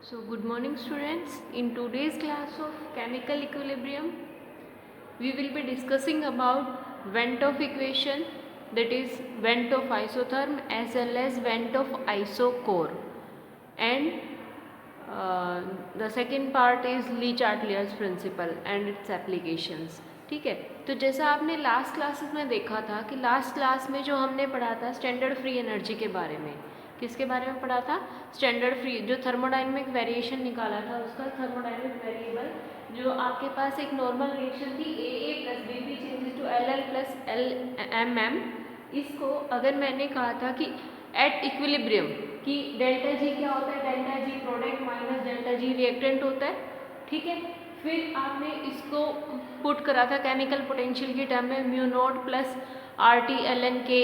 So good morning students. In today's class of chemical equilibrium, we will be discussing about Vent-Hoff equation, that is Vent-Hoff isotherm as well as Vent-Hoff isochore, and the second part is Le Chatelier's principle and its applications. ठीक है, तो जैसा आपने last classes में देखा था कि last class में जो हमने पढ़ा था स्टैंडर्ड फ्री एनर्जी के बारे में, किसके बारे में पढ़ा था? स्टैंडर्ड फ्री, जो थर्मोडायनेमिक वेरिएशन निकाला था उसका थर्मोडायनेमिक वेरिएबल, जो आपके पास एक नॉर्मल रिएक्शन थी AA plus BP changes to LL plus LMM। इसको अगर मैंने कहा था कि एट इक्विलिब्रियम कि डेल्टा जी क्या होता है, delta G product minus delta G reactant होता है, ठीक है। फिर आपने इसको पुट करा था केमिकल पोटेंशियल की टर्म में mu naught plus RT ln K,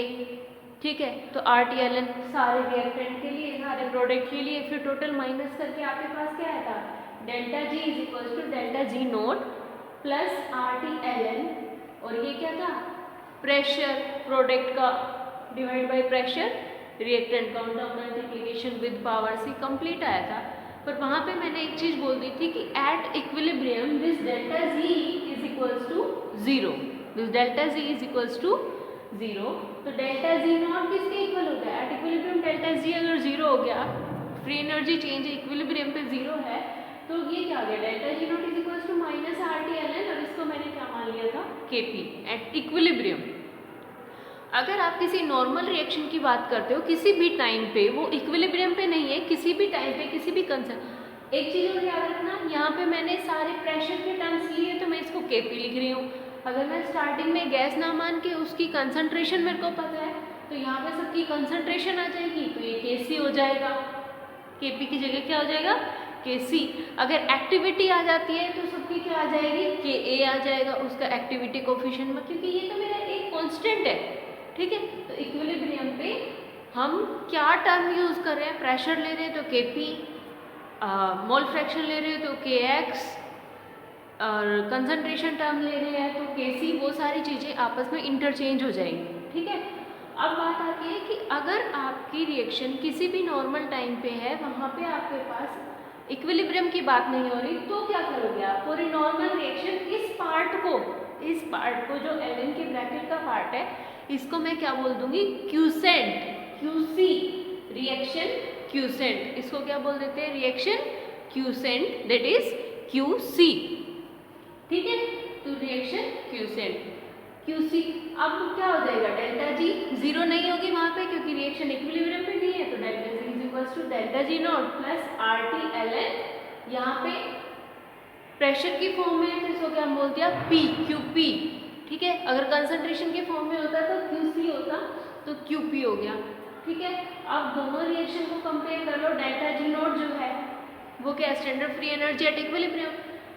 ठीक है। तो RT ln सारे रिएक्टेंट के लिए, सारे प्रोडक्ट के लिए, फिर टोटल माइनस करके आपके पास क्या आया था, delta G is equal to delta G naught plus RT ln, और ये क्या था, प्रेशर प्रोडक्ट का डिवाइड बाय प्रेशर रिएक्टेंट का मल्टीप्लिकेशन विद पावर से कंप्लीट आया था। पर वहाँ पे मैंने एक चीज़ बोल दी थी कि at equilibrium this delta G is equals to zero, this delta G is equals to zero. तो डेल्टा जी नॉट किसके इक्वल होता है? एट इक्विलिब्रियम डेल्टा जी अगर जीरो हो गया, फ्री एनर्जी चेंज इक्विलिब्रियम पे जीरो है, तो ये क्या हो गया, delta G naught is equals to minus RT ln, और इसको मैंने क्या मान लिया था, KP एट इक्विलिब्रियम। अगर आप किसी नॉर्मल रिएक्शन की बात करते हो किसी भी टाइम पे, वो इक्विलिब्रियम पे नहीं है, किसी भी टाइम पे किसी भी कंसर्न, एक चीज़ और याद रखना, यहाँ पे मैंने सारे प्रेशर के टर्म्स लिए तो मैं इसको KP लिख रही हूँ। अगर मैं स्टार्टिंग में गैस ना मान के उसकी कंसंट्रेशन मेरे को पता है तो यहाँ पे सबकी कंसंट्रेशन आ जाएगी, तो ये KC हो जाएगा, KP की जगह क्या हो जाएगा, KC। अगर एक्टिविटी आ जाती है तो सबकी क्या आ जाएगी, KA आ जाएगा, उसका एक्टिविटी कोफिशिएंट में, क्योंकि ये तो मेरा एक कांस्टेंट है, ठीक है। तो इक्विलिब्रियम पे हम क्या टर्म यूज़ कर रहे हैं, प्रेशर ले रहे हैं तो KP, मोल फ्रैक्शन ले रहे हैं तो KX, और कंसंट्रेशन टर्म ले रहे हैं तो KC, वो सारी चीज़ें आपस में इंटरचेंज हो जाएंगी, ठीक है। अब बात आती है कि अगर आपकी रिएक्शन किसी भी नॉर्मल टाइम पे है, वहाँ पे आपके पास इक्विलिब्रियम की बात नहीं हो रही, तो क्या करोगे आप, फॉर ए नॉर्मल रिएक्शन इस पार्ट को जो LN के ब्रैकेट का पार्ट है, इसको मैं क्या बोल दूंगी, क्यूसेंट, QC, रिएक्शन क्यूसेंट, इसको क्या बोल देते हैं, reaction quotient, that is QC, ठीक है। तो रिएक्शन क्यूसेंट QC, अब क्या हो जाएगा, डेल्टा जी जीरो नहीं होगी वहां पे क्योंकि रिएक्शन इक्विलिब्रियम पे नहीं है, तो delta G is equals to delta G naught plus RT ln, यहाँ पे प्रेशर की फॉर्म में है तो इसको क्या बोल दिया, QP, ठीक है। अगर कंसंट्रेशन के फॉर्म में होता तो QC होता, तो QP हो गया, ठीक है। अब दोनों रिएक्शन को कंपेयर कर लो, डेल्टा जी नॉट जो है वो क्या, standard free energy at equilibrium,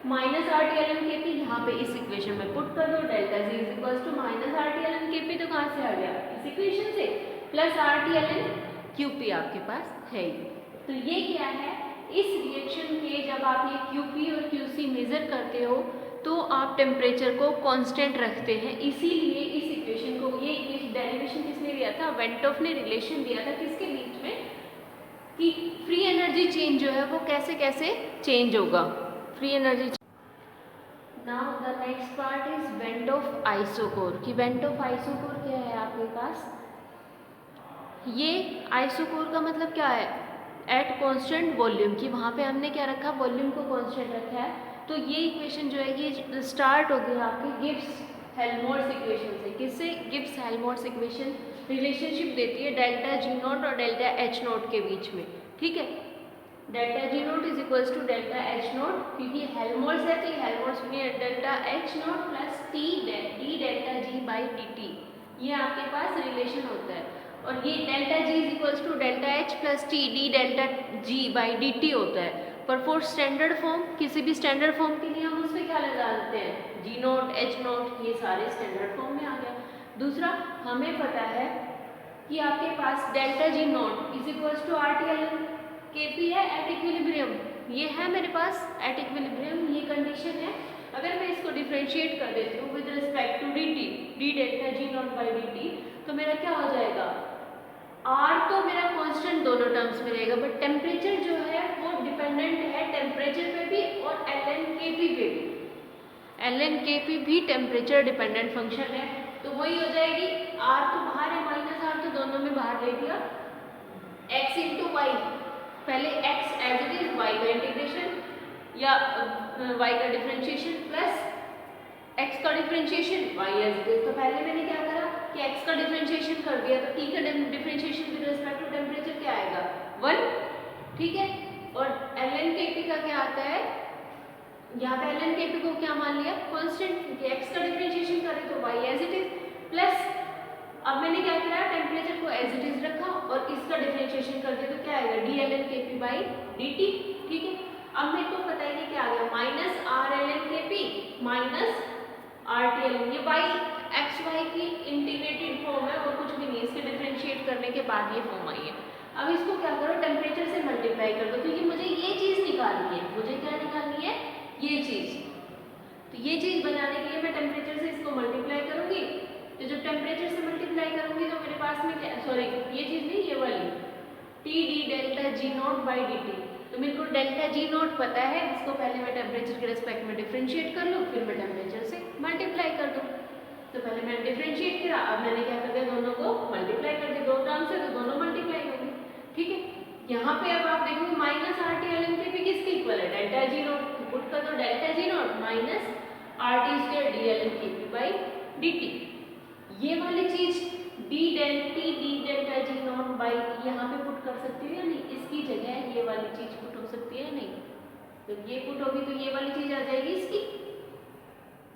minus RT ln KP, यहाँ पे इस इक्वेशन में पुट कर दो, delta G is equals to minus RT ln KP, तो कहाँ से आ गया, इस इक्वेशन से, प्लस RT ln QP आपके पास है ही। तो ये क्या है, इस रिएक्शन के जब आप ये QP और QC मेजर करते हो तो आप टेम्परेचर को कांस्टेंट रखते हैं, इसीलिए इस इक्वेशन को, ये डेरिवेशन किसने दिया था, वेंटॉफ ने रिलेशन दिया था किसके बीच में, कि फ्री एनर्जी चेंज जो है वो कैसे कैसे चेंज होगा, free energy. Now the next part is Van't Hoff isochore, कि वेंटॉफ आइसोकोर क्या है आपके पास, ये आइसोकोर का मतलब क्या है, एट कांस्टेंट वॉल्यूम, कि वहाँ पे हमने क्या रखा, वॉल्यूम को कांस्टेंट रखा है। तो ये इक्वेशन जो है ये स्टार्ट हो गई आपकी गिब्स हेल्महोल्ट्ज इक्वेशन से, किससे, गिब्स हेल्महोल्ट्ज इक्वेशन रिलेशनशिप देती है डेल्टा जी नॉट और डेल्टा एच नॉट के बीच में, ठीक है। Delta G naught is equals to delta H naught, क्योंकि हेल्महोल्ट्ज है तो हेल्महोल्ट्ज में delta H naught plus T D delta G by D T, ये आपके पास रिलेशन होता है। और ये delta G is equals to delta H plus T D delta G by D T होता है। पर फॉर स्टैंडर्ड फॉर्म, किसी भी स्टैंडर्ड फॉर्म के लिए हम उसमें क्या लगा देते हैं, जी नॉट, एच नॉट, ये सारे स्टैंडर्ड फॉर्म में आ गया। दूसरा, हमें पता है कि आपके पास delta G naught is equals to RT ln KP है एट इक्विलिब्रियम, ये है मेरे पास एट इक्विलिब्रियम, ये कंडीशन है। अगर मैं इसको डिफ्रेंशिएट कर देती हूँ with respect to dt, D delta G naught by dt, तो मेरा क्या हो जाएगा, R तो मेरा कांस्टेंट दोनों टर्म्स में रहेगा, बट टेम्परेचर जो है वो डिपेंडेंट टेम्परेचर पे भी और ln Kp पे भी। ln Kp भी टेम्परेचर डिपेंडेंट फंक्शन है, तो वही हो जाएगी r तो बाहर है माइनस r तो दोनों में बाहर ले दिया, x इंटू वाई, पहले x as it is y का इंटीग्रेशन या y का डिफरेंशिएशन प्लस x का differentiation y as it is. तो पहले मैंने क्या करा कि x का डिफरेंशिएशन कर दिया, तो t का differentiation with respect to temperature क्या आएगा 1, ठीक है। और ln Kp का क्या आता है, यहाँ पे ln Kp को क्या मान लिया कांस्टेंट, क्योंकि x का डिफरेंशिएशन करें तो y as it is plus, अब मैंने क्या किया टेम्परेचर को एज इट इज रखा और इसका डिफरेंशिएशन कर दिया, तो क्या आएगा d ln Kp by dt, ठीक है। अब मेरे को पता है कि क्या आ गया minus r ln Kp minus RT ln, ये y x y की इंटीग्रेटेड फॉर्म है और कुछ भी नहीं, इसके डिफरेंशिएट करने के बाद ये फॉर्म आई है। अब इसको क्या करो टेम्परेचर से मल्टीप्लाई कर दो, क्योंकि मुझे ये चीज निकालनी है, मुझे क्या निकालनी है ये चीज, तो ये चीज बनाने के लिए मैं टेम्परेचर से इसको मल्टीप्लाई करूंगी, तो जब टेम्परेचर से मल्टीप्लाई करूंगी तो मेरे पास में क्या, सॉरी ये चीज नहीं ये वाली T D delta G naught by D T, तो मेरे को डेल्टा जी नॉट पता है, इसको पहले मैं टेम्परेचर के रिस्पेक्ट में डिफरेंशिएट कर लूँ, फिर मैं टेम्परेचर से मल्टीप्लाई कर दूँ। तो पहले मैंने डिफरेंशिएट किया, अब मैंने क्या कर दिया दोनों को मल्टीप्लाई कर दिया, दो टर्म से तो दोनों मल्टीप्लाई होंगे, ठीक है। यहाँ पे अब आप देखोगे minus R T L N K P किसके इक्वल है डेल्टा जी नॉट, पुट कर दो delta G naught minus R T square D L N K P by D T, ये वाली चीज D delta G naught by यहाँ पे put कर सकती हो या नहीं, इसकी जगह ये वाली चीज पुट हो सकती है या नहीं, तो ये पुट होगी तो ये वाली चीज आ जाएगी इसकी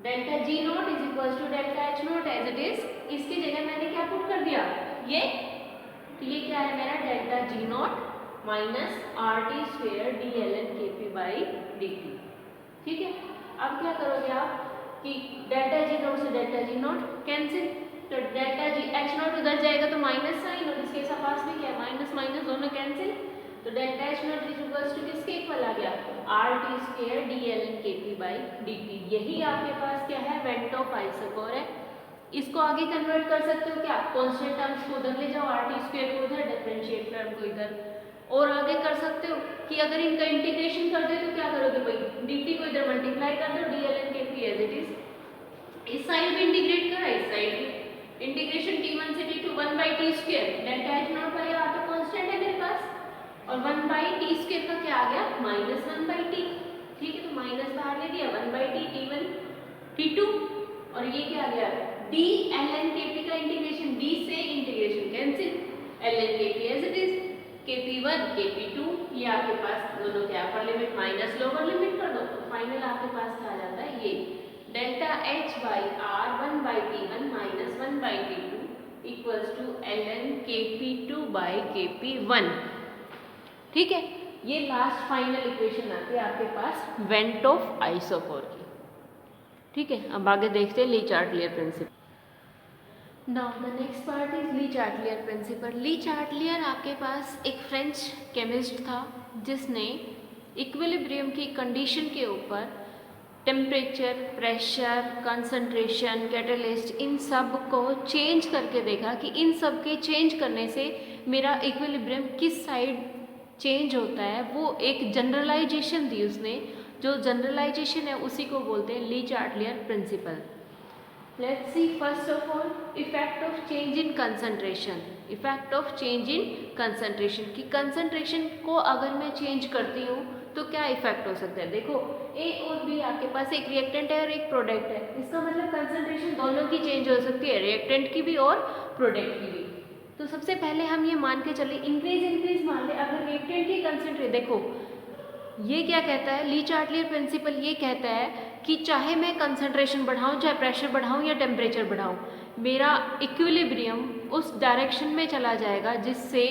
delta G naught is equal to delta H naught as it is, इसकी जगह मैंने क्या पुट कर दिया ये, तो ये क्या है मेरा delta G naught minus R T square D L N K P by D T, ठीक है। अब क्या करोगे आप कि डेल्टा जी नॉट से डेल्टा जी नॉट कैंसिल, तो डेल्टा जी एच नॉट उधर जाएगा तो माइनस साइन, और इसके पास में क्या है माइनस माइनस दोनों कैंसिल, तो delta H naught is equal to किसके इक्वल आ गया R T square D L N K P by D T, यही आपके पास क्या है वेंट ऑफ आइसोकोर है। इसको आगे कन्वर्ट कर सकते हो क्या, कांस्टेंट टर्म्स को उधर ले जाओ, आर टी स्क्वायर को उधर, डिफरेंशिएट टर्म को इधर, और आगे कर सकते हो कि अगर इनका इंटीग्रेशन कर दे तो क्या करोगे भाई डी टी को इधर मल्टीप्लाई कर दो D L N K P as it is, इस साइड भी इंटीग्रेट करा इस साइड भी इंटीग्रेशन t1 से t2 1 by T square, delta H naught by R तो कांस्टेंट है मेरे पास, और 1 बाई टी स्क्वायर का क्या आ गया माइनस 1 बाई टी, ठीक है, तो माइनस बाहर ले दिया 1 बाई टी t1 t2, और ये क्या आ गया D L N K P का इंटीग्रेशन, डी से integration cancel, L N K P as it is, के पी 1 के पी 2, ये आपके पास दोनों के upper limit minus lower limit कर दो, तो फाइनल आपके पास क्या आ जाता है ये delta H by R 1 by T 1 minus 1 by T 2 equals to L N K P 2 by K P 1, ठीक है। ये लास्ट फाइनल इक्वेशन आती है आपके पास वेंट ऑफ आइसोकोर की, ठीक है। अब आगे देखते हैं Le Chatelier principle. Now the next part is Le Chatelier principle. Le Chatelier आपके पास एक फ्रेंच केमिस्ट था जिसने इक्विलिब्रियम की कंडीशन के ऊपर टेम्परेचर, प्रेशर, कंसंट्रेशन, कैटलिस्ट, इन सब को चेंज करके देखा कि इन सब के चेंज करने से मेरा इक्विलिब्रियम किस साइड चेंज होता है। वो एक जनरलाइजेशन दी उसने, जो जनरलाइजेशन है उसी को बोलते हैं Le Chatelier principle. Let's see first of all effect of change in concentration. Effect of change in concentration की कंसंट्रेशन को अगर मैं चेंज करती हूँ तो क्या इफेक्ट हो सकता है। देखो ए और बी आपके पास एक रिएक्टेंट है और एक प्रोडक्ट है, इसका मतलब कंसंट्रेशन दोनों की चेंज हो सकती है, रिएक्टेंट की भी और प्रोडक्ट की भी। तो सबसे पहले हम ये मान के चले इंक्रीज मान ले, अगर रिएक्टेंट की कंसंट्रेशन, देखो ये क्या कहता है ली चार्टलियर प्रिंसिपल, ये कहता है कि चाहे मैं कंसंट्रेशन बढ़ाऊं, चाहे प्रेशर बढ़ाऊं या टेम्परेचर बढ़ाऊं, मेरा इक्विलिब्रियम उस डायरेक्शन में चला जाएगा जिससे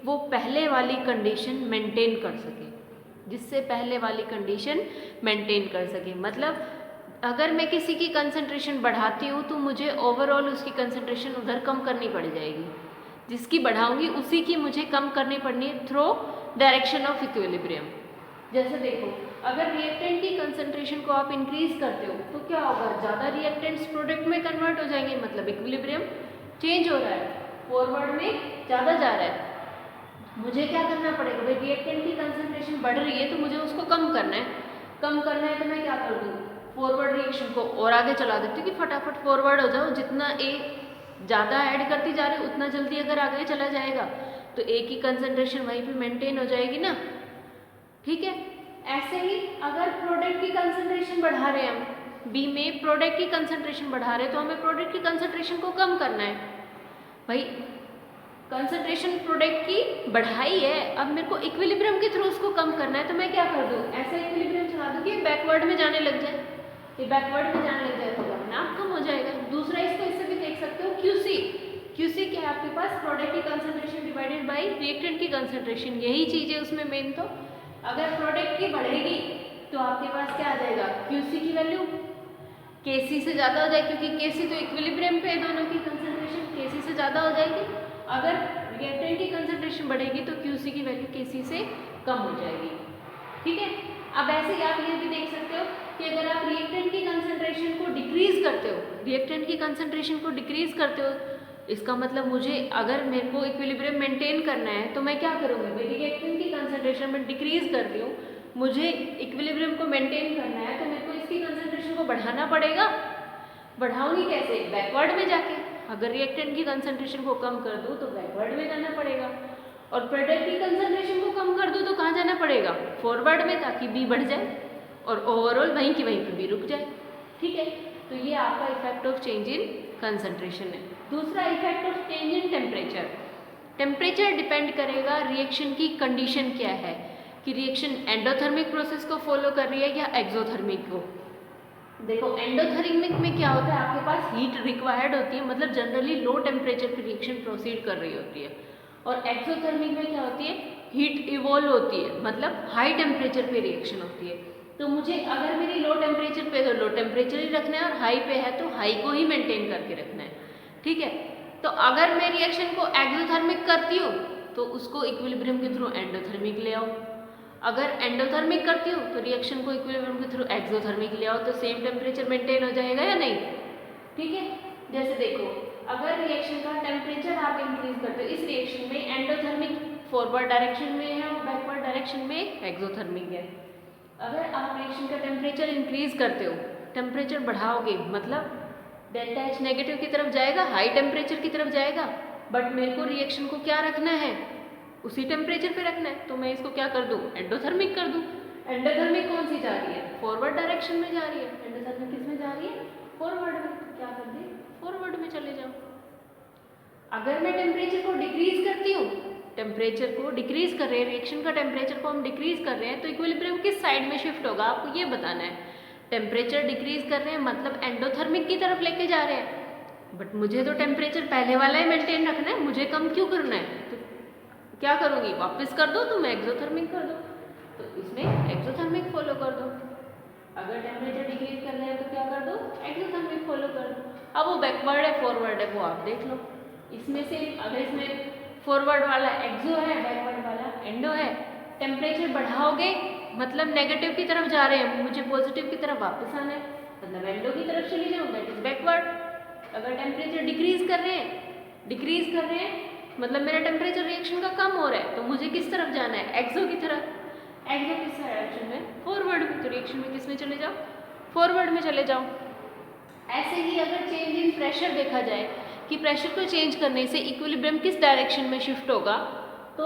वो पहले वाली कंडीशन मेंटेन कर सके, जिससे पहले वाली कंडीशन मेंटेन कर सके। मतलब अगर मैं किसी की कंसंट्रेशन बढ़ाती हूँ तो मुझे ओवरऑल उसकी कंसंट्रेशन उधर कम करनी पड़ जाएगी, जिसकी बढ़ाऊंगी उसी की मुझे कम करनी पड़नी है थ्रू डायरेक्शन ऑफ इक्विलिब्रियम। जैसे देखो अगर रिएक्टेंट की कंसंट्रेशन को आप इंक्रीज करते हो तो क्या होगा, ज़्यादा रिएक्टेंट्स प्रोडक्ट में कन्वर्ट हो जाएंगे, मतलब इक्विलिब्रियम चेंज हो रहा है, फॉरवर्ड में ज़्यादा जा रहा है। मुझे क्या करना पड़ेगा भाई, रिएक्टेंट की कंसंट्रेशन बढ़ रही है तो मुझे उसको कम करना है। कम करना है तो मैं क्या कर दूँ, फॉरवर्ड रिएक्शन को और आगे चला देती हूँ कि फटाफट फॉरवर्ड हो जाओ। जितना ए ज़्यादा ऐड करती जा रही है उतना जल्दी अगर आगे चला जाएगा तो ए की कंसंट्रेशन वहीं पे मेंटेन हो जाएगी ना। ठीक है, ऐसे ही अगर प्रोडक्ट की कंसंट्रेशन बढ़ा रहे हैं हम, बी में प्रोडक्ट की कंसंट्रेशन बढ़ा रहे हैं तो हमें प्रोडक्ट की कंसंट्रेशन को कम करना है। भाई कंसंट्रेशन प्रोडक्ट की बढ़ाई है, अब मेरे को इक्विलिब्रियम के थ्रू उसको कम करना है तो मैं क्या कर दूँ, ऐसा इक्विलिब्रियम चला दूँ कि बैकवर्ड में जाने लग जाए। ये बैकवर्ड में जाने लग जाए तो अपने आप कम हो जाएगा। दूसरा इसको इससे भी देख सकते हो, क्यूसी। क्यूसी क्या है आपके पास, प्रोडक्ट की कंसंट्रेशन डिवाइडेड बाय रिएक्टेंट की कंसंट्रेशन, यही चीज़ है उसमें मेन। तो अगर प्रोडक्ट की बढ़ेगी तो आपके पास क्या आ जाएगा, क्यूसी की वैल्यू केसी से ज़्यादा हो जाएगी, क्योंकि केसी तो इक्विलिब्रियम पे दोनों की कंसंट्रेशन केसी से ज़्यादा हो जाएगी। अगर रिएक्टेंट की कंसंट्रेशन बढ़ेगी तो क्यूसी की वैल्यू केसी से कम हो जाएगी। ठीक है, अब ऐसे ही आप ये भी देख सकते हो कि अगर आप रिएक्टेंट की कंसंट्रेशन को डिक्रीज करते हो, रिएक्टेंट की कंसंट्रेशन को डिक्रीज करते हो, इसका मतलब मुझे अगर मेरे को इक्विलिब्रियम मेंटेन करना है तो मैं क्या करूँगी भाई, रिएक्टेंट की कंसंट्रेशन में डिक्रीज कर रही हूँ, मुझे इक्विलिब्रियम को मेंटेन करना है तो मेरे को इसकी कंसंट्रेशन को बढ़ाना पड़ेगा। बढ़ाऊंगी कैसे, बैकवर्ड में जाके। अगर रिएक्टेंट की कंसंट्रेशन को कम कर दूँ तो बैकवर्ड में जाना पड़ेगा, और प्रोडक्ट की कंसंट्रेशन को कम कर दूँ तो कहाँ जाना पड़ेगा, फॉरवर्ड में, ताकि बी बढ़ जाए और ओवरऑल वहीं की वहीं पे बी रुक जाए। ठीक है, तो ये आपका effect of change in concentration है। दूसरा effect of change in temperature. Temperature depend करेगा रिएक्शन की कंडीशन क्या है, कि रिएक्शन एंडोथर्मिक प्रोसेस को फॉलो कर रही है या एक्सोथर्मिक को। देखो एंडोथर्मिक में क्या होता है, आपके पास हीट रिक्वायर्ड होती है, मतलब जनरली लो टेम्परेचर पर रिएक्शन प्रोसीड कर रही होती है। और एक्सोथर्मिक में क्या होती है, हीट इवॉल्व होती है, मतलब हाई टेम्परेचर पे रिएक्शन होती है। तो मुझे अगर मेरी लो टेम्परेचर पे तो लो टेम्परेचर ही रखना है, और हाई पे है तो हाई को ही मेंटेन करके रखना है। ठीक है, तो अगर मैं रिएक्शन को एक्सोथर्मिक करती हूँ तो उसको इक्विलिब्रियम के थ्रू एंडोथर्मिक ले आओ। अगर एंडोथर्मिक करती हूँ तो रिएक्शन को इक्विलिब्रियम के थ्रू एक्सोथर्मिक ले आओ, तो सेम टेम्परेचर मेंटेन हो जाएगा या नहीं। ठीक है, जैसे देखो अगर रिएक्शन का टेम्परेचर आप इंक्रीज करते हो, इस रिएक्शन में एंडोथर्मिक फॉरवर्ड डायरेक्शन में है और बैकवर्ड डायरेक्शन में एक्सोथर्मिक है। अगर आप रिएक्शन का टेम्परेचर इंक्रीज करते हो, टेम्परेचर बढ़ाओगे, मतलब डेल्टा एच नेगेटिव की तरफ जाएगा, हाई टेम्परेचर की तरफ जाएगा, बट मेरे को रिएक्शन को क्या रखना है, उसी टेम्परेचर पे रखना है, तो मैं इसको क्या कर दूँ, एंडोथर्मिक कर दूँ। एंडोथर्मिक कौन सी जा रही है, फॉरवर्ड डायरेक्शन में जा रही है, एंडोथर्मिक किस में जा रही है, फॉरवर्ड में, क्या कर दे, फॉरवर्ड में चले जाओ। अगर मैं टेम्परेचर को डिक्रीज करती हूँ, टेम्परेचर को डिक्रीज कर रहे हैं, रिएक्शन का टेम्परेचर को हम डिक्रीज कर रहे हैं, तो इक्विलिब्रियम किस साइड में शिफ्ट होगा, आपको ये बताना है। टेम्परेचर डिक्रीज कर रहे हैं मतलब एंडोथर्मिक की तरफ लेके जा रहे हैं, बट मुझे तो टेम्परेचर पहले वाला ही मेंटेन रखना है, मुझे कम क्यों करना है, तो क्या करूँगी, वापस कर दो तो मैं एक्सोथर्मिक कर दो, तो इसमें एक्सोथर्मिक फॉलो कर दो। अगर टेम्परेचर डिक्रीज कर रहे हैं तो क्या कर दो, एक्सोथर्मिक फॉलो कर दो। अब वो बैकवर्ड है फॉरवर्ड है वो आप देख लो, इसमें से अगर इसमें फॉरवर्ड वाला एक्सो है, बैकवर्ड वाला एंडो है, टेम्परेचर बढ़ाओगे मतलब नेगेटिव की तरफ जा रहे हैं, मुझे पॉजिटिव की तरफ वापस आना है, मतलब एंडो की तरफ चली जाऊँ, दैट इज बैकवर्ड। अगर टेम्परेचर डिक्रीज कर रहे हैं मतलब मेरा टेम्परेचर रिएक्शन का कम हो रहा है, तो मुझे किस तरफ जाना है, एक्सो की तरफ। एक्सो किस डायरेक्शन में, फॉरवर्ड में, तो रिएक्शन में किस में चले जाओ, फॉरवर्ड में चले जाओ। ऐसे ही अगर चेंज इन प्रेशर देखा जाए कि प्रेशर को चेंज करने से इक्विलिब्रियम किस डायरेक्शन में शिफ्ट होगा, तो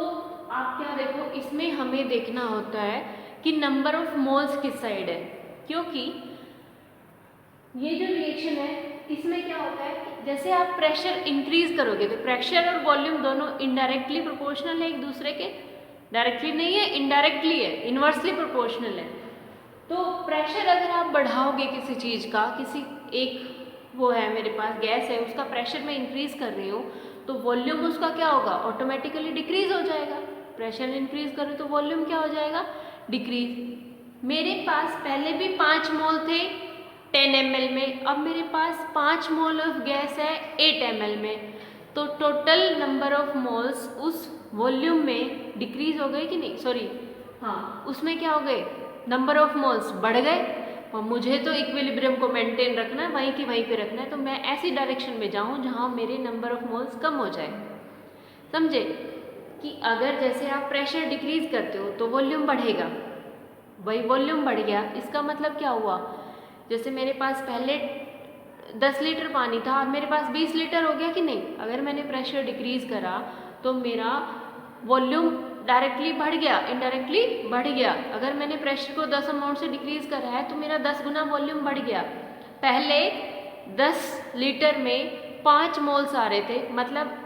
आप क्या देखो, इसमें हमें देखना होता है कि नंबर ऑफ मोल्स किस साइड है, क्योंकि ये जो रिएक्शन है इसमें क्या होता है, जैसे आप प्रेशर इंक्रीज करोगे तो प्रेशर और वॉल्यूम दोनों इनडायरेक्टली प्रोपोर्शनल है एक दूसरे के, डायरेक्टली नहीं है, इनडायरेक्टली है, इनवर्सली प्रोपोर्शनल है। तो प्रेशर अगर आप बढ़ाओगे किसी चीज़ का, किसी एक वो है मेरे पास गैस है, उसका प्रेशर मैं इंक्रीज कर रही हूँ, तो वॉल्यूम उसका क्या होगा, ऑटोमेटिकली डिक्रीज हो जाएगा। प्रेशर इंक्रीज करें तो वॉल्यूम क्या हो जाएगा, डिक्रीज। मेरे पास पहले भी 5 मोल थे 10 ml में, अब मेरे पास 5 मोल ऑफ गैस है 8 ml में, तो टोटल नंबर ऑफ मोल्स उस वॉल्यूम में डिक्रीज हो गए कि नहीं, सॉरी हाँ, उसमें क्या हो गए, नंबर ऑफ मोल्स बढ़ गए, और मुझे तो इक्विलिब्रियम को मेंटेन रखना है, वहीं की वहीं पे रखना है, तो मैं ऐसी डायरेक्शन में जाऊँ जहाँ मेरे नंबर ऑफ मोल्स कम हो जाए। समझे, कि अगर जैसे आप प्रेशर डिक्रीज करते हो तो वॉल्यूम बढ़ेगा, वही वॉल्यूम बढ़ गया, इसका मतलब क्या हुआ, जैसे मेरे पास पहले 10 लीटर पानी था, अब मेरे पास 20 लीटर हो गया कि नहीं। अगर मैंने प्रेशर डिक्रीज करा तो मेरा वॉल्यूम डायरेक्टली बढ़ गया, इनडायरेक्टली बढ़ गया। अगर मैंने प्रेशर को 10 अमाउंट से डिक्रीज करा है तो मेरा 10 गुना वॉल्यूम बढ़ गया। पहले 10 लीटर में 5 मोल्स आ रहे थे, मतलब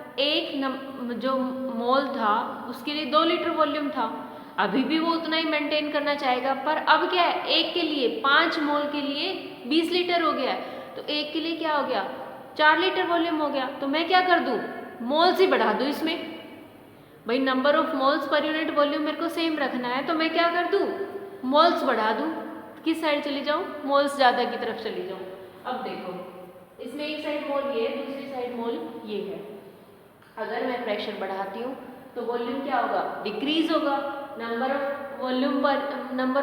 जो मोल था उसके लिए 2 लीटर वॉल्यूम था। अभी भी वो उतना ही मेंटेन करना चाहेगा, पर अब क्या है, एक के लिए 5 मोल के लिए 20 लीटर हो गया है, तो एक के लिए क्या हो गया, 4 लीटर वॉल्यूम हो गया। तो मैं क्या कर दूं, मोल्स ही बढ़ा दूं इसमें। भाई number of moles per unit volume मेरे को सेम रखना है, तो मैं क्या कर दूं, मोल्स बढ़ा दूं। किस साइड चली जाऊं, मोल्स ज़्यादा की तरफ चली जाऊं। अब देखो, इसमें एक साइड मोल ये है, दूसरी साइड मोल ये है। अगर मैं प्रेशर बढ़ाती हूँ तो वॉल्यूम क्या होगा, डिक्रीज होगा। Number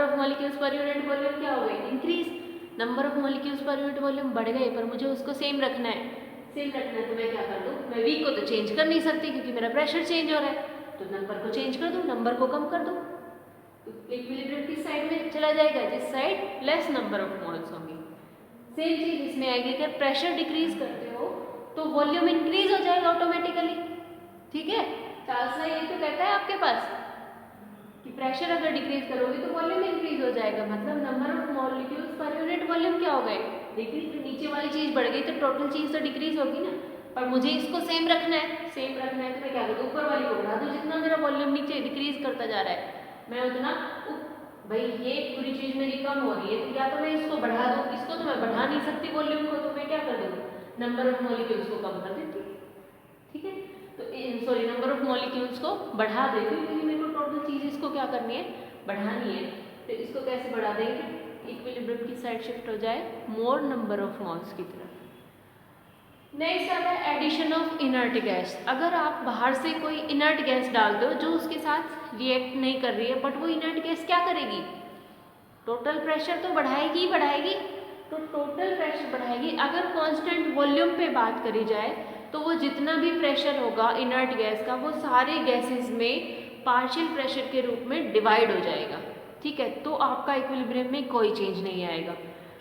of molecules per unit volume क्या हो गई, increase. Number of molecules per unit volume बढ़ गए, पर मुझे उसको सेम रखना है, तो मैं क्या कर दूँ, मैं वी को तो चेंज कर नहीं सकती क्योंकि मेरा प्रेशर चेंज हो रहा है, तो नंबर को चेंज कर दूँ, नंबर को कम कर दूँ। इक्विलिब्रियम किस साइड में चला जाएगा, जिस side lace number of moles होंगे। सेम चीज इसमें आएगी, अगर प्रेशर डिक्रीज करते हो तो वॉल्यूम इंक्रीज हो जाएगा ऑटोमेटिकली। ठीक है, चार्ल्स ला ये तो कहता है आपके पास कि प्रेशर अगर डिक्रीज करोगे तो वॉल्यूम इंक्रीज हो जाएगा, मतलब number of molecules per unit volume क्या हो गए, डिक्रीज। नीचे वाली चीज बढ़ गई तो टोटल चीज तो डिक्रीज होगी ना, पर मुझे इसको सेम रखना है, तो मैं क्या करूँ, ऊपर वाली को बढ़ा दूँ। जितना मेरा वॉल्यूम नीचे डिक्रीज करता जा रहा है मैं उतना, भाई ये पूरी चीज मेरी कम हो रही है, तो या तो मैं इसको बढ़ा दूँ, इसको तो मैं बढ़ा नहीं सकती वॉल्यूम को, तो मैं क्या कर दूँ, नंबर ऑफ मॉलिक्यूल्स को कम कर देती हूँ। ठीक है, तो सॉरी, नंबर ऑफ मॉलिक्यूल्स को बढ़ा देती हूँ क्योंकि मेरे को टोटल चीज इसको क्या करनी है, बढ़ानी है। तो इसको कैसे बढ़ा देंगे, इक्विलिब्रियम की साइड शिफ्ट हो जाए मोर नंबर ऑफ मोल्स की तरफ। नेक्स्ट आता है एडिशन ऑफ इनर्ट गैस। अगर आप बाहर से कोई इनर्ट गैस डाल दो जो उसके साथ रिएक्ट नहीं कर रही है, बट वो इनर्ट गैस क्या करेगी, टोटल प्रेशर तो बढ़ाएगी ही बढ़ाएगी, तो टोटल प्रेशर बढ़ाएगी। अगर कांस्टेंट वॉल्यूम पे बात करी जाए तो वो जितना भी प्रेशर होगा इनर्ट गैस का, वो सारे गैसेस में पार्शियल प्रेशर के रूप में डिवाइड हो जाएगा। ठीक है, तो आपका इक्विलिब्रियम में कोई चेंज नहीं आएगा।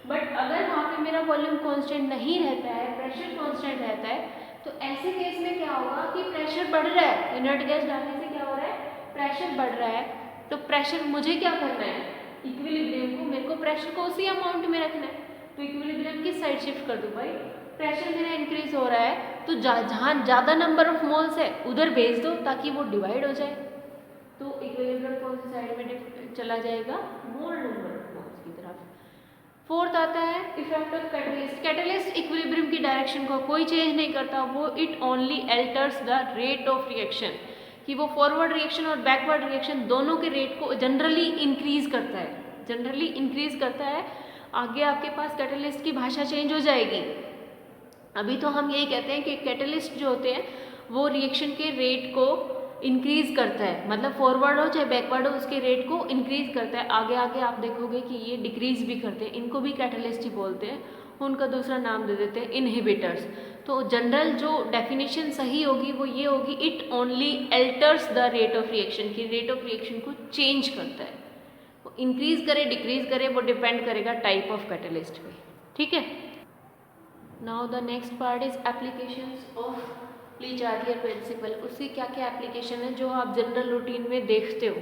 बट अगर वहाँ पे मेरा वॉल्यूम कांस्टेंट नहीं रहता है, प्रेशर कांस्टेंट रहता है, तो ऐसे केस में क्या होगा कि प्रेशर बढ़ रहा है, इनर्ट गैस डालने से क्या हो रहा है, प्रेशर बढ़ रहा है। तो प्रेशर मुझे क्या करना है, इक्विलिब्रियम को, मेरे को प्रेशर को उसी अमाउंट में रखना है, तो इक्विलिब्रियम किस साइड शिफ्ट कर दूँ भाई, प्रेशर मेरा इंक्रीज हो रहा है तो जहाँ ज़्यादा नंबर ऑफ मोल्स है उधर भेज दो ताकि वो डिवाइड हो जाए। तो इक्विलिब्रियम कौन सी साइड में चला जाएगा, मोर नंबर ऑफ मोल्स की तरफ। फोर्थ आता है effect of catalyst. Catalyst equilibrium की डायरेक्शन को कोई चेंज नहीं करता, वो it only altars the rate of reaction, कि वो फॉरवर्ड रिएक्शन और बैकवर्ड रिएक्शन दोनों के रेट को जनरली इंक्रीज करता है। आगे आपके पास कैटलिस्ट की भाषा चेंज हो जाएगी। अभी तो हम यही कहते हैं कि कैटलिस्ट जो होते हैं वो रिएक्शन के रेट को इंक्रीज करता है, मतलब फॉरवर्ड हो चाहे बैकवर्ड हो उसके रेट को इंक्रीज करता है। आगे आगे आप देखोगे कि ये डिक्रीज भी करते हैं, इनको भी कैटलिस्ट ही बोलते हैं, उनका दूसरा नाम दे देते हैं इनहिबिटर्स। तो जनरल जो डेफिनेशन सही होगी वो ये होगी, it only altars the rate of reaction, की रेट ऑफ रिएक्शन को चेंज करता है, वो इंक्रीज करे डिक्रीज करे वो डिपेंड करेगा टाइप ऑफ कैटलिस्ट पे। ठीक है, now the next part is applications of Le Chatelier principle. उसकी क्या क्या एप्लीकेशन है जो आप जनरल रूटीन में देखते हो।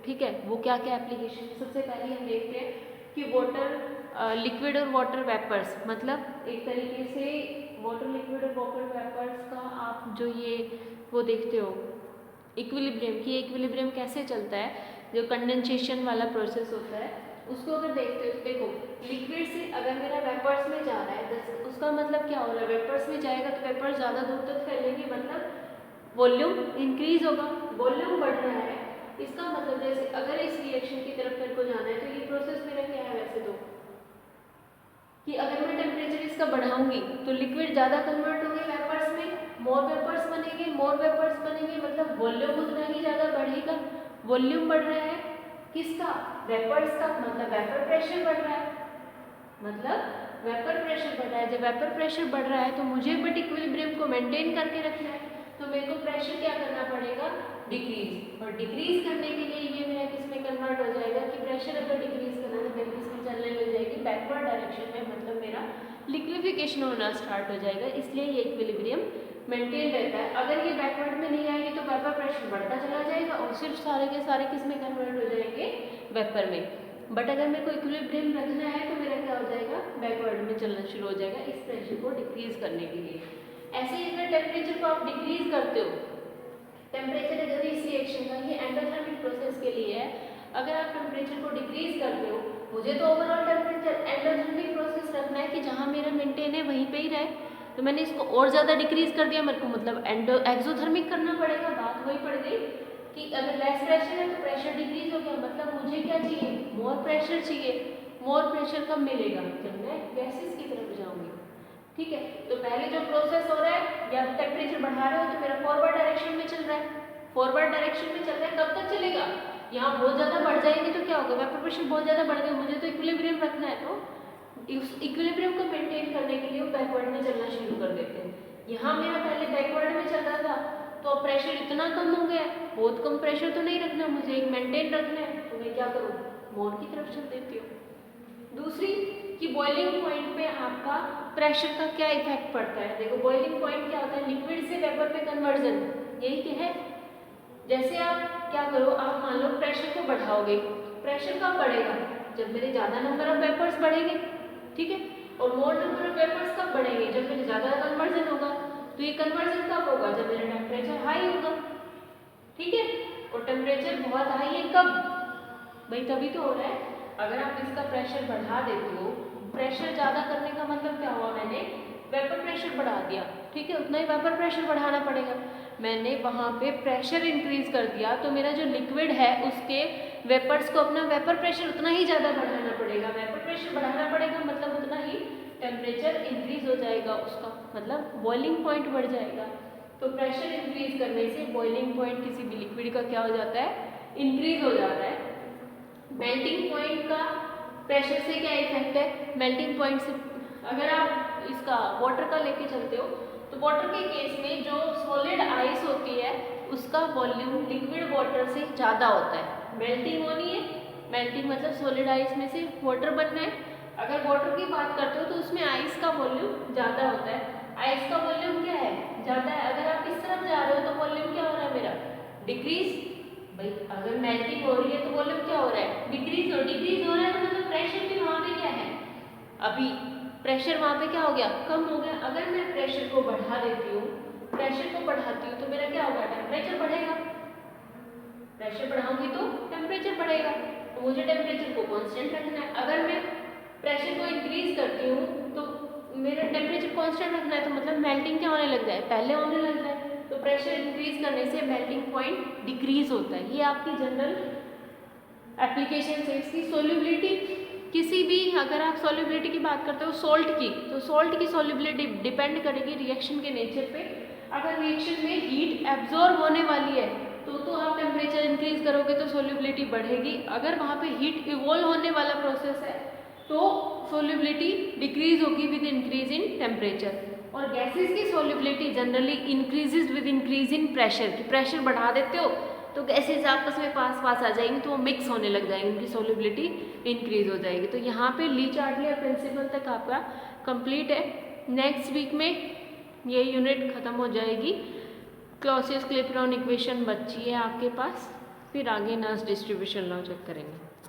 ठीक है, वो क्या क्या एप्लीकेशन है, सबसे पहले हम देखते हैं कि वाटर लिक्विड और वाटर वेपर्स, मतलब एक तरीके से वाटर लिक्विड और वाटर वेपर्स का आप जो ये वो देखते हो इक्विलिब्रियम, की इक्विलिब्रियम कैसे चलता है, जो कंडेंसेशन वाला प्रोसेस होता है उसको अगर देखते हो। देखो, लिक्विड से अगर मेरा वेपर्स में जा रहा है उसका मतलब क्या हो रहा है, वेपर्स में जाएगा तो वेपर्स ज़्यादा दूर तक फैलेंगे, मतलब वॉल्यूम इंक्रीज होगा, वॉल्यूम बढ़ रहा है। इसका मतलब जैसे अगर इस रिएक्शन की तरफ मेरे को जाना है तो ये प्रोसेस मेरा क्या है वैसे तो, कि अगर मैं टेम्परेचर इसका बढ़ाऊंगी तो लिक्विड ज़्यादा कन्वर्ट होंगे वेपर्स में, मोर वेपर्स बनेंगे, मतलब वॉल्यूम उतना ही ज़्यादा बढ़ेगा। वॉल्यूम बढ़ रहा है किसका, वेपर्स का, मतलब वेपर प्रेशर बढ़ रहा है, जब वेपर प्रेशर बढ़ रहा है तो मुझे बट इक्विलिब्रियम को मेंटेन करके रखना है, तो मेरे को प्रेशर क्या करना पड़ेगा, डिक्रीज, और डिक्रीज करने के लिए ये मेरा किस में कन्वर्ट हो जाएगा कि प्रेशर अगर डिक्रीज करना है तो किस में चलने लग जाएगी, बैकवर्ड डायरेक्शन में, मतलब मेरा लिक्विफिकेशन होना स्टार्ट हो जाएगा, इसलिए ये इक्विलिब्रियम मेंटेन रहता है। अगर ये बैकवर्ड में नहीं आएगी तो वेपर प्रेशर बढ़ता चला जाएगा और सिर्फ सारे के सारे किस में कन्वर्ट हो जाएंगे, वेपर में। बट अगर मेरे को इक्विलिब्रियम रखना है तो मेरा क्या हो जाएगा, बैकवर्ड में चलना शुरू हो जाएगा इस प्रेशर को डिक्रीज करने के लिए। ऐसे ही अगर टेम्परेचर को आप डिक्रीज करते हो, टेम्परेचर अगर इस रिएक्शन का ये एंडोथर्मिक प्रोसेस के लिए है, अगर आप टेम्परेचर को डिक्रीज करते हो, मुझे तो ओवरऑल टेम्परेचर एंडोथर्मिक प्रोसेस रखना है कि जहाँ मेरा मेंटेन है वहीं पे ही रहे, तो मैंने इसको और ज़्यादा डिक्रीज कर दिया, मेरे को मतलब एक्सोथर्मिक करना पड़ेगा। बात वही पड़ गई कि अगर लेस प्रेशर है तो प्रेशर डिक्रीज हो गया, मतलब मुझे क्या चाहिए, मोर प्रेशर चाहिए। मोर प्रेशर कब मिलेगा, जब मैं गैसेस की तरफ जाऊंगी। ठीक है, तो पहले जो प्रोसेस हो रहा है, या टेम्परेचर बढ़ा रहे हो तो मेरा फॉरवर्ड डायरेक्शन में चल रहा है, फॉरवर्ड डायरेक्शन में चल रहा है, कब तक चलेगा, यहाँ बहुत ज़्यादा बढ़ जाएंगे तो क्या होगा, वेपर प्रेशर बहुत ज़्यादा बढ़ गया, मुझे तो इक्विलिब्रियम रखना है, तो इस इक्विलिब्रियम को मेंटेन करने के लिए वो बैकवर्ड में चलना शुरू कर देते हैं। यहाँ मेरा पहले बैकवर्ड में चल रहा था तो अब प्रेशर इतना कम हो गया, बहुत कम प्रेशर तो नहीं रखना, मुझे एक मेंटेन रखना है, तो मैं क्या करूँ, मोर की तरफ चल देती हूँ। दूसरी कि बॉइलिंग पॉइंट पे आपका प्रेशर का क्या इफेक्ट पड़ता है। देखो बॉइलिंग पॉइंट क्या होता है, लिक्विड से वेपर पे कन्वर्जन, यही क्या है। जैसे आप क्या करो, आप मान लो प्रेशर को बढ़ाओगे, प्रेशर कब बढ़ेगा, जब मेरे ज़्यादा नंबर ऑफ वेपर्स बढ़ेंगे, ठीक है, और मोर नंबर ऑफ वेपर्स कब बढ़ेंगे, जब मेरे ज़्यादा कन्वर्जन होगा। तो ये कन्वर्जन कब होगा, जब मेरा टेम्परेचर हाई होगा, ठीक है, और टेम्परेचर बहुत हाई है कब, भाई तभी तो हो रहा है। अगर आप इसका प्रेशर बढ़ा देते हो, प्रेशर ज़्यादा करने का मतलब क्या हुआ, मैंने वेपर प्रेशर बढ़ा दिया, ठीक है, उतना ही वेपर प्रेशर बढ़ाना पड़ेगा। मैंने वहाँ पे प्रेशर इंक्रीज कर दिया तो मेरा जो लिक्विड है उसके वेपर्स को अपना वेपर प्रेशर उतना ही ज़्यादा बढ़ाना पड़ेगा, वेपर प्रेशर बढ़ाना पड़ेगा, मतलब उतना ही टेम्परेचर इंक्रीज हो जाएगा, उसका मतलब बॉइलिंग पॉइंट बढ़ जाएगा। तो प्रेशर इंक्रीज करने से बॉइलिंग पॉइंट किसी भी लिक्विड का क्या हो जाता है, इंक्रीज हो जाता है। मेल्टिंग पॉइंट का प्रेशर से क्या इफेक्ट है, मेल्टिंग पॉइंट से अगर आप इसका वाटर का लेके चलते हो तो वाटर के केस में जो सॉलिड आइस होती है उसका वॉल्यूम लिक्विड वाटर से ज़्यादा होता है। मेल्टिंग होनी है, मेल्टिंग मतलब सॉलिड आइस में से वाटर बनना है। अगर वाटर की बात करते हो तो उसमें आइस का वॉल्यूम ज़्यादा होता है, आइस का वॉल्यूम क्या है, ज़्यादा है। अगर आप इस तरफ जा रहे हो तो वॉल्यूम क्या हो रहा है मेरा, डिक्रीज। भाई अगर मेल्टिंग हो रही है तो वॉल्यूम क्या हो रहा है, डिक्रीज हो रहा है, तो मतलब प्रेशर भी वहाँ पे क्या है, अभी प्रेशर वहाँ पे क्या हो गया, कम हो गया। अगर मैं प्रेशर को बढ़ा देती हूँ, प्रेशर को बढ़ाती हूँ तो मेरा क्या होगा, टेम्परेचर बढ़ेगा, प्रेशर बढ़ाऊंगी तो टेम्परेचर बढ़ेगा, तो मुझे टेम्परेचर को कांस्टेंट रखना है। अगर मैं प्रेशर को इंक्रीज करती हूँ तो मेरा टेम्परेचर कांस्टेंट रखना है, तो मतलब मेल्टिंग क्या होने लग जाए, पहले होने लग जाए। तो प्रेशर इंक्रीज करने से मेल्टिंग पॉइंट डिक्रीज होता है। ये आपकी जनरल एप्लीकेशन है। इसकी सोल्यूबिलिटी किसी भी, अगर आप सोल्यूबिलिटी की बात करते हो सोल्ट की, तो सोल्ट की सोल्यूबिलिटी डिपेंड करेगी रिएक्शन के नेचर पे। अगर रिएक्शन में हीट एब्जॉर्ब होने वाली है तो आप टेम्परेचर इंक्रीज करोगे तो सोल्यूबिलिटी बढ़ेगी। अगर वहाँ पे हीट इवॉल्व होने वाला प्रोसेस है तो सोल्यूबिलिटी डिक्रीज होगी विद इंक्रीज इन टेम्परेचर। और गैसेस की solubility generally increases with increase in pressure. कि प्रेशर बढ़ा देते हो तो गैसेस आपस में पास आ जाएंगी तो वो मिक्स होने लग जाएंगी, उनकी सोल्यूबिलिटी इंक्रीज हो जाएगी। तो यहाँ पे ली चार्डियर प्रिंसिपल तक आपका कंप्लीट है। नेक्स्ट वीक में ये यूनिट ख़त्म हो जाएगी। क्लॉसियस क्लैपेरॉन इक्वेशन बची है आपके पास, फिर आगे नॉइस डिस्ट्रीब्यूशन लॉ चेक करेंगे।